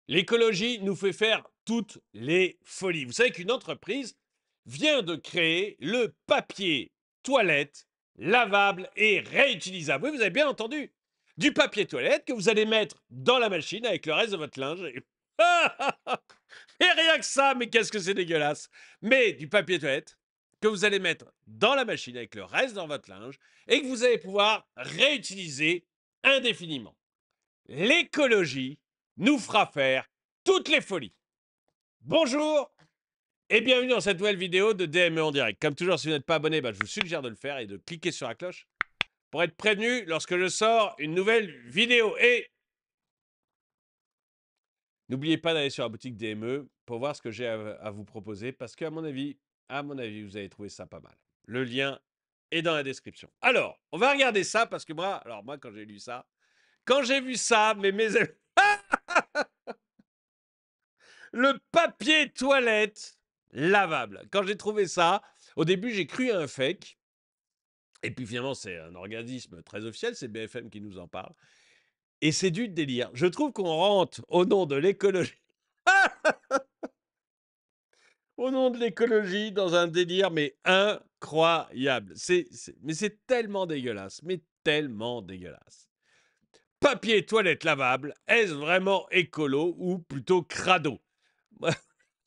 L'écologie nous fait faire toutes les folies. Vous savez qu'une entreprise vient de créer le papier toilette lavable et réutilisable. Oui, vous avez bien entendu. Du papier toilette que vous allez mettre dans la machine avec le reste de votre linge. Et rien que ça, mais qu'est-ce que c'est dégueulasse. Mais du papier toilette que vous allez mettre dans la machine avec le reste dans votre linge et que vous allez pouvoir réutiliser indéfiniment. L'écologie nous fera faire toutes les folies. Bonjour et bienvenue dans cette nouvelle vidéo de DME en direct. Comme toujours, si vous n'êtes pas abonné, je vous suggère de le faire et de cliquer sur la cloche pour être prévenu lorsque je sors une nouvelle vidéo. Et n'oubliez pas d'aller sur la boutique DME pour voir ce que j'ai à vous proposer parce qu'à mon avis, vous allez trouver ça pas mal. Le lien est dans la description. Alors, on va regarder ça parce que moi, quand j'ai lu ça, quand j'ai vu ça, mes amis, le papier toilette lavable. Quand j'ai trouvé ça, au début, j'ai cru à un fake. Et puis finalement, c'est un organisme très officiel, c'est BFM qui nous en parle. Et c'est du délire. Je trouve qu'on rentre au nom de l'écologie. Au nom de l'écologie, dans un délire, mais incroyable. Mais c'est tellement dégueulasse, mais tellement dégueulasse. Papier toilette lavable, est-ce vraiment écolo ou plutôt crado?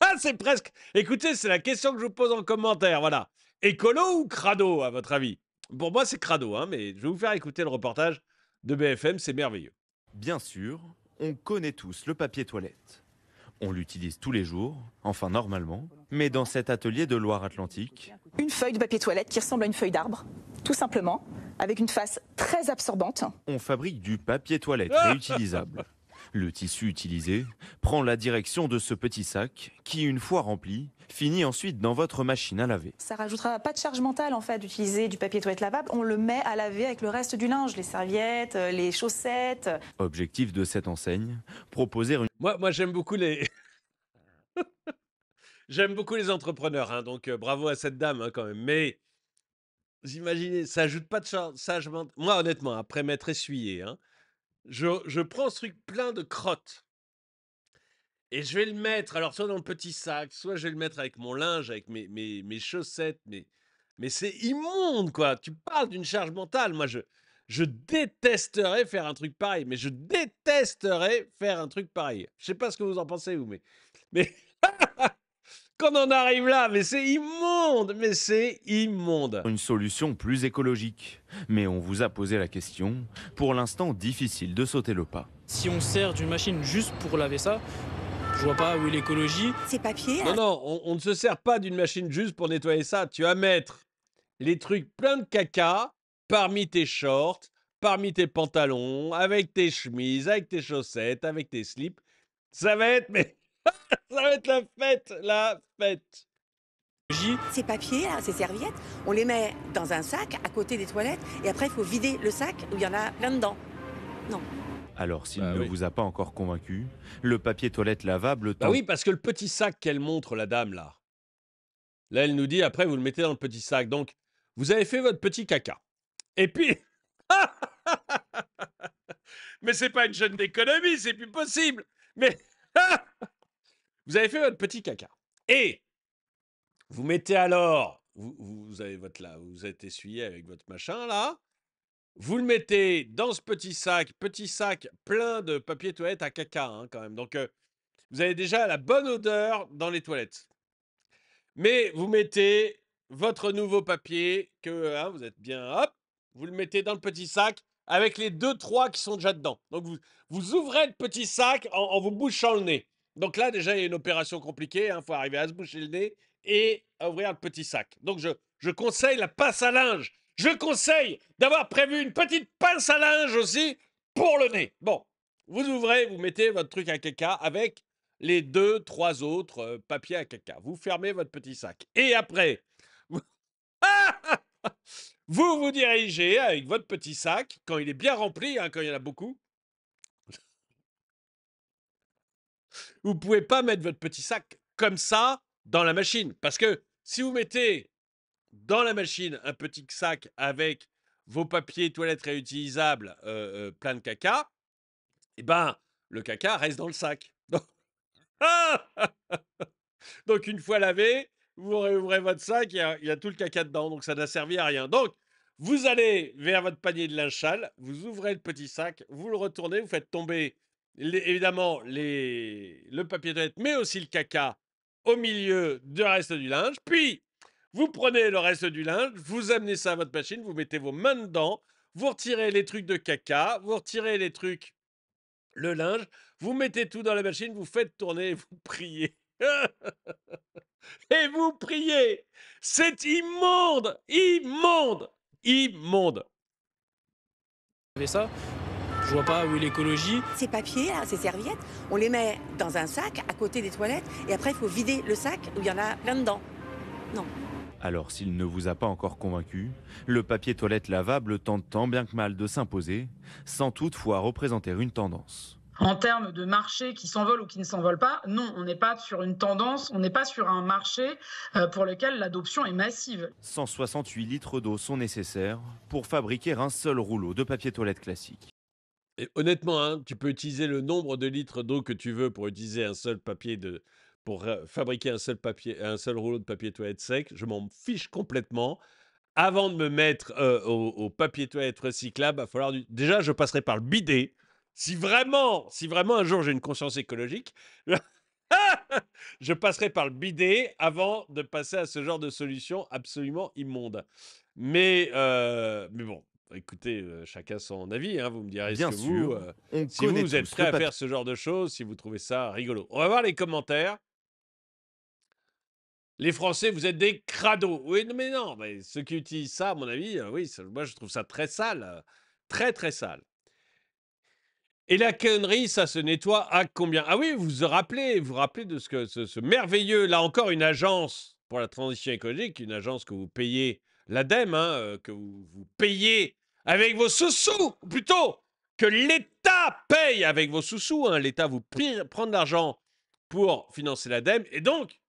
Ah, c'est presque. Écoutez, c'est la question que je vous pose en commentaire. Voilà. Écolo ou crado, à votre avis? Pour moi, c'est crado, hein, mais je vais vous faire écouter le reportage de BFM, c'est merveilleux. Bien sûr, on connaît tous le papier toilette. On l'utilise tous les jours, enfin normalement, mais dans cet atelier de Loire-Atlantique, Une feuille de papier toilette qui ressemble à une feuille d'arbre, tout simplement, avec une face très absorbante. on fabrique du papier toilette Ah. réutilisable. Le tissu utilisé prend la direction de ce petit sac qui, une fois rempli, finit ensuite dans votre machine à laver. Ça rajoutera pas de charge mentale en fait d'utiliser du papier toilette lavable. On le met à laver avec le reste du linge, les serviettes, les chaussettes. Objectif de cette enseigne, proposer une Moi j'aime beaucoup les. J'aime beaucoup les entrepreneurs, hein, donc bravo à cette dame hein, quand même. Mais vous imaginez, ça ajoute pas de charge. Moi, honnêtement, après m'être essuyé, hein, je prends ce truc plein de crottes. Et je vais le mettre, alors soit dans le petit sac, soit je vais le mettre avec mon linge, avec mes chaussettes, mais c'est immonde, quoi. Tu parles d'une charge mentale. Moi, je détesterais faire un truc pareil, mais je détesterais faire un truc pareil. Je sais pas ce que vous en pensez, vous, mais quand on en arrive là, mais c'est immonde, mais c'est immonde. une solution plus écologique. Mais on vous a posé la question, pour l'instant difficile de sauter le pas. Si on sert d'une machine juste pour laver ça, je vois pas où est l'écologie. Ces papiers, Non, non, on ne se sert pas d'une machine juste pour nettoyer ça. Tu vas mettre les trucs pleins de caca parmi tes shorts, parmi tes pantalons, avec tes chemises, avec tes chaussettes, avec tes slips. Ça va être, mais ça va être la fête, la fête. ces papiers, là, ces serviettes, on les met dans un sac à côté des toilettes et après il faut vider le sac où il y en a plein dedans. Non. Alors s'il Bah ne oui. vous a pas encore convaincu, le papier toilette lavable Bah tente oui, parce que le petit sac qu'elle montre, la dame, là, elle nous dit, après, vous le mettez dans le petit sac. Donc, vous avez fait votre petit caca. Et puis, mais c'est pas une chaîne d'économie, c'est plus possible. Mais vous avez fait votre petit caca. Et vous mettez alors, vous avez vous êtes essuyé avec votre machin là. Vous le mettez dans ce petit sac plein de papier toilette à caca hein, quand même. Donc vous avez déjà la bonne odeur dans les toilettes. Mais vous mettez votre nouveau papier que hein, vous êtes bien, hop, vous le mettez dans le petit sac avec les 2-3 qui sont déjà dedans. Donc vous ouvrez le petit sac en vous bouchant le nez. Donc là déjà il y a une opération compliquée, il faut arriver à se boucher le nez et à ouvrir le petit sac. Donc je conseille la pince à linge. Je conseille d'avoir prévu une petite pince à linge aussi pour le nez. Bon, vous ouvrez, vous mettez votre truc à caca avec les 2-3 autres papiers à caca. Vous fermez votre petit sac. Et après, vous vous dirigez avec votre petit sac, quand il est bien rempli, hein, quand il y en a beaucoup. Vous ne pouvez pas mettre votre petit sac comme ça dans la machine. Parce que si vous mettez dans la machine un petit sac avec vos papiers toilettes réutilisables plein de caca, eh ben, le caca reste dans le sac. Donc, une fois lavé, vous réouvrez votre sac, il y a tout le caca dedans, donc ça n'a servi à rien. Donc, vous allez vers votre panier de linge sale, vous ouvrez le petit sac, vous le retournez, vous faites tomber évidemment le papier toilette, mais aussi le caca au milieu du reste du linge. Puis, vous prenez le reste du linge, vous amenez ça à votre machine, vous mettez vos mains dedans, vous retirez les trucs de caca, vous retirez les trucs, le linge, vous mettez tout dans la machine, vous faites tourner et vous priez. Et vous priez. C'est immonde, immonde, immonde. laver ça, je vois pas où est l'écologie. Ces papiers, là, ces serviettes, on les met dans un sac à côté des toilettes et après il faut vider le sac où il y en a plein dedans. Non. Alors s'il ne vous a pas encore convaincu, le papier toilette lavable tente tant bien que mal de s'imposer, sans toutefois représenter une tendance. En termes de marché qui s'envole ou qui ne s'envole pas, non, on n'est pas sur une tendance, on n'est pas sur un marché pour lequel l'adoption est massive. 168 litres d'eau sont nécessaires pour fabriquer un seul rouleau de papier toilette classique. Et honnêtement, hein, tu peux utiliser le nombre de litres d'eau que tu veux pour utiliser un seul papier pour fabriquer un seul rouleau de papier toilette sec. Je m'en fiche complètement. Avant de me mettre au papier toilette recyclable, il va falloir déjà, je passerai par le bidet. Si vraiment un jour j'ai une conscience écologique, je passerai par le bidet avant de passer à ce genre de solution absolument immonde. Mais bon, écoutez, chacun son avis, hein, vous me direz Bien ce que sûr, on si connaît vous êtes tous prêt le à papier. faire ce genre de choses, si vous trouvez ça rigolo. On va voir les commentaires. Les Français, vous êtes des crados. Oui, non, mais non, mais ceux qui utilisent ça, à mon avis, oui, moi je trouve ça très sale, très très sale. Et la connerie, ça se nettoie à combien? Ah oui, vous rappelez de ce merveilleux, là encore, une agence pour la transition écologique, une agence que vous payez, l'ADEME, hein, que vous payez avec vos sous-sous, ou plutôt que l'État paye avec vos sous-sous. Hein. L'État vous prend de l'argent pour financer l'ADEME. Et donc,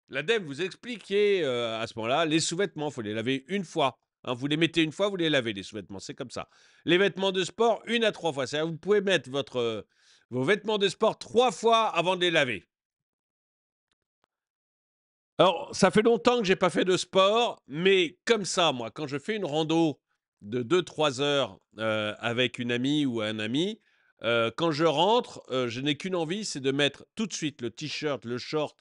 l'ADEME vous expliquait à ce moment-là, les sous-vêtements, il faut les laver une fois. Hein, vous les mettez une fois, vous les lavez, les sous-vêtements, c'est comme ça. Les vêtements de sport, 1 à 3 fois. C'est-à-dire vous pouvez mettre vos vêtements de sport 3 fois avant de les laver. Alors, ça fait longtemps que j'ai pas fait de sport, mais comme ça, moi, quand je fais une rando de 2-3 heures avec une amie ou un ami, quand je rentre, je n'ai qu'une envie, c'est de mettre tout de suite le t-shirt, le short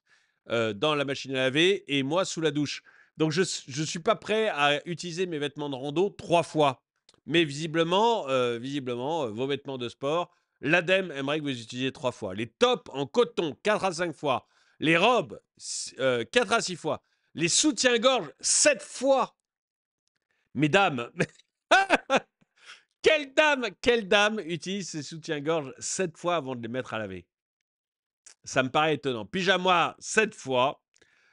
dans la machine à laver et moi sous la douche. Donc, je ne suis pas prêt à utiliser mes vêtements de rando 3 fois. Mais visiblement, vos vêtements de sport, l'ADEME aimerait que vous les utilisiez 3 fois. Les tops en coton, 4 à 5 fois. Les robes, 4 à 6 fois. Les soutiens-gorge, 7 fois. Mesdames, quelle dame utilise ses soutiens-gorge 7 fois avant de les mettre à laver? Ça me paraît étonnant. Pyjama, 7 fois.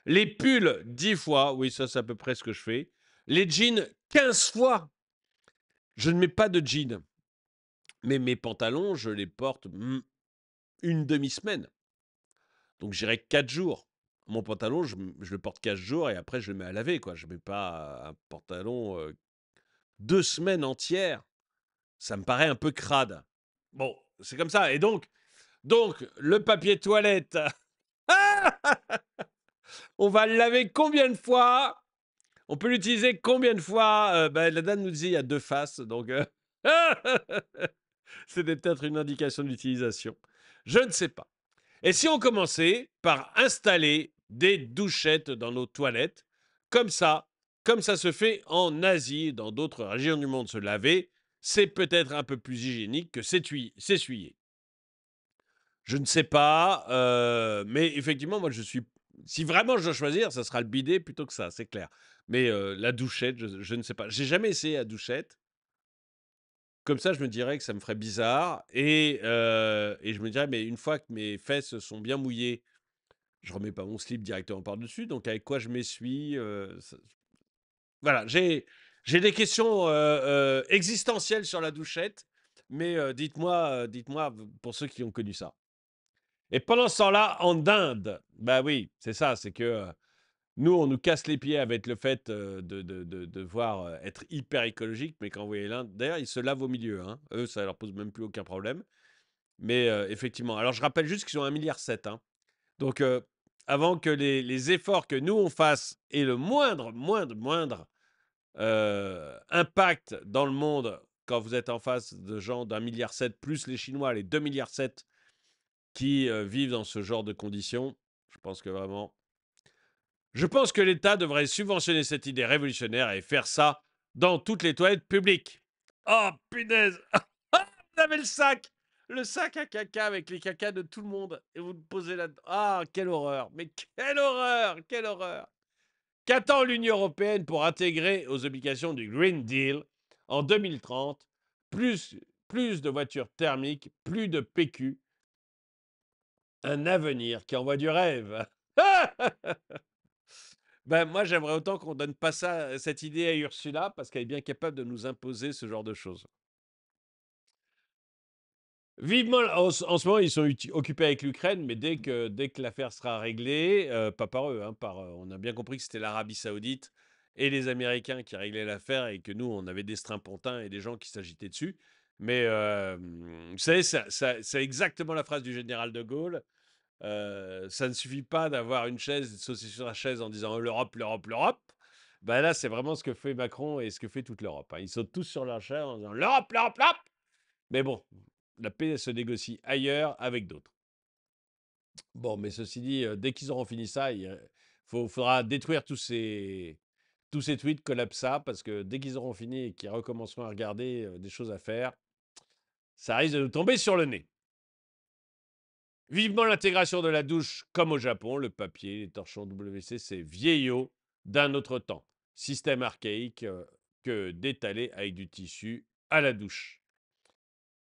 Les pulls, 10 fois. Oui, ça, c'est à peu près ce que je fais. Les jeans, 15 fois. Je ne mets pas de jeans. Mais mes pantalons, je les porte une demi-semaine. Donc, j'irai 4 jours. Mon pantalon, je le porte 4 jours et après, je le mets à laver. Quoi. Je ne mets pas un pantalon 2 semaines entières. Ça me paraît un peu crade. Bon, c'est comme ça. Et donc le papier toilette, on va le laver combien de fois? On peut l'utiliser combien de fois? La dame nous disait il y a 2 faces. Donc, c'était peut-être une indication d'utilisation. Je ne sais pas. Et si on commençait par installer des douchettes dans nos toilettes, comme ça se fait en Asie et dans d'autres régions du monde, se laver, c'est peut-être un peu plus hygiénique que s'essuyer. Je ne sais pas, mais effectivement, moi, si vraiment je dois choisir, ça sera le bidet plutôt que ça, c'est clair. Mais la douchette, je ne sais pas. J'ai jamais essayé la douchette. Comme ça, je me dirais que ça me ferait bizarre. Et je me dirais, mais une fois que mes fesses sont bien mouillées, je remets pas mon slip directement par-dessus. Donc, avec quoi je m'essuie Voilà, j'ai des questions existentielles sur la douchette. Mais dites-moi, pour ceux qui ont connu ça. Et pendant ce temps-là, en Inde, bah oui, c'est ça, c'est que nous, on nous casse les pieds avec le fait de devoir être hyper écologique, mais quand vous voyez l'Inde, d'ailleurs, ils se lavent au milieu, hein. Eux, ça leur pose même plus aucun problème. Mais effectivement, alors je rappelle juste qu'ils ont 1,7 milliard, hein. Donc, avant que les efforts que nous, on fasse aient le moindre impact dans le monde, quand vous êtes en face de gens d'1,7 milliard plus les Chinois, les 2,7 milliards qui vivent dans ce genre de conditions, je pense que vraiment... Je pense que l'État devrait subventionner cette idée révolutionnaire et faire ça dans toutes les toilettes publiques. Oh, punaise! Vous avez le sac à caca avec les cacas de tout le monde et vous le posez là-dedans. Ah, quelle horreur! Mais quelle horreur! Quelle horreur! Qu'attend l'Union européenne pour intégrer aux obligations du Green Deal en 2030 plus de voitures thermiques, plus de PQ, un avenir qui envoie du rêve? Ben, moi, j'aimerais autant qu'on donne pas ça, cette idée à Ursula, parce qu'elle est bien capable de nous imposer ce genre de choses. Vivement, en ce moment, ils sont occupés avec l'Ukraine, mais dès que l'affaire sera réglée, pas par eux, hein, on a bien compris que c'était l'Arabie Saoudite et les Américains qui réglaient l'affaire et que nous, on avait des strapontins et des gens qui s'agitaient dessus. Mais vous savez, c'est exactement la phrase du général de Gaulle. Ça ne suffit pas d'avoir une chaise, de sauter sur la chaise en disant l'Europe, l'Europe, l'Europe. Ben là, c'est vraiment ce que fait Macron et ce que fait toute l'Europe, hein. Ils sautent tous sur leur chaise en disant l'Europe, l'Europe, l'Europe. Mais bon, la paix elle se négocie ailleurs avec d'autres. Bon, mais ceci dit, dès qu'ils auront fini ça, il faudra détruire tous ces tweets collapsa parce que dès qu'ils auront fini et qu'ils recommenceront à regarder des choses à faire, ça risque de nous tomber sur le nez. Vivement l'intégration de la douche comme au Japon, le papier, les torchons WC, c'est vieillot d'un autre temps. Système archaïque que d'étaler avec du tissu à la douche.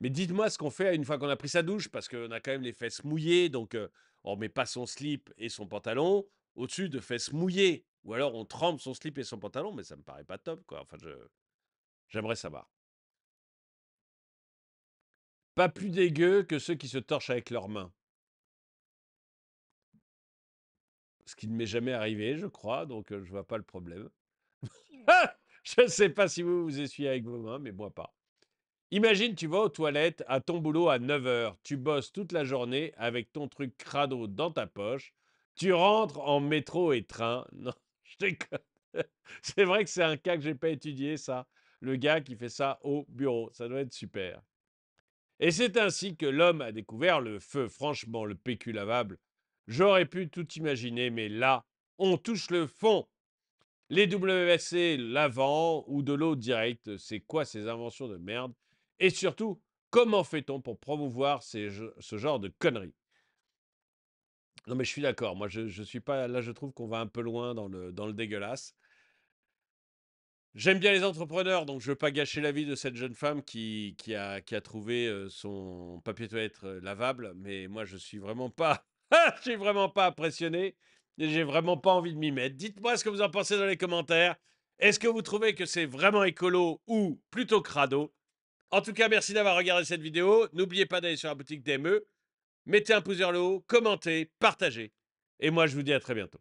Mais dites-moi ce qu'on fait une fois qu'on a pris sa douche, parce qu'on a quand même les fesses mouillées, donc on ne met pas son slip et son pantalon au-dessus de fesses mouillées. Ou alors on trempe son slip et son pantalon, mais ça me paraît pas top, quoi. Enfin, j'aimerais savoir. Pas plus dégueu que ceux qui se torchent avec leurs mains. Ce qui ne m'est jamais arrivé, je crois, donc je vois pas le problème. Je ne sais pas si vous essuyez avec vos mains, mais moi pas. Imagine, tu vas aux toilettes à ton boulot à 9 h. Tu bosses toute la journée avec ton truc crado dans ta poche. Tu rentres en métro et train. Non, je déconne. C'est vrai que c'est un cas que j'ai pas étudié, ça. Le gars qui fait ça au bureau. Ça doit être super. Et c'est ainsi que l'homme a découvert le feu. Franchement, le PQ lavable, j'aurais pu tout imaginer, mais là, on touche le fond. Les WC lavant ou de l'eau directe, c'est quoi ces inventions de merde? Et surtout, comment fait-on pour promouvoir ce genre de conneries? Non mais je suis d'accord, moi je suis pas... Là je trouve qu'on va un peu loin dans le dégueulasse. J'aime bien les entrepreneurs, donc je veux pas gâcher la vie de cette jeune femme qui a trouvé son papier toilette lavable, mais moi je suis vraiment pas... je suis vraiment pas impressionné et j'ai vraiment pas envie de m'y mettre. Dites-moi ce que vous en pensez dans les commentaires. Est-ce que vous trouvez que c'est vraiment écolo ou plutôt crado? En tout cas, merci d'avoir regardé cette vidéo. N'oubliez pas d'aller sur la boutique DME, mettez un pouce vers le haut, commentez, partagez. Et moi je vous dis à très bientôt.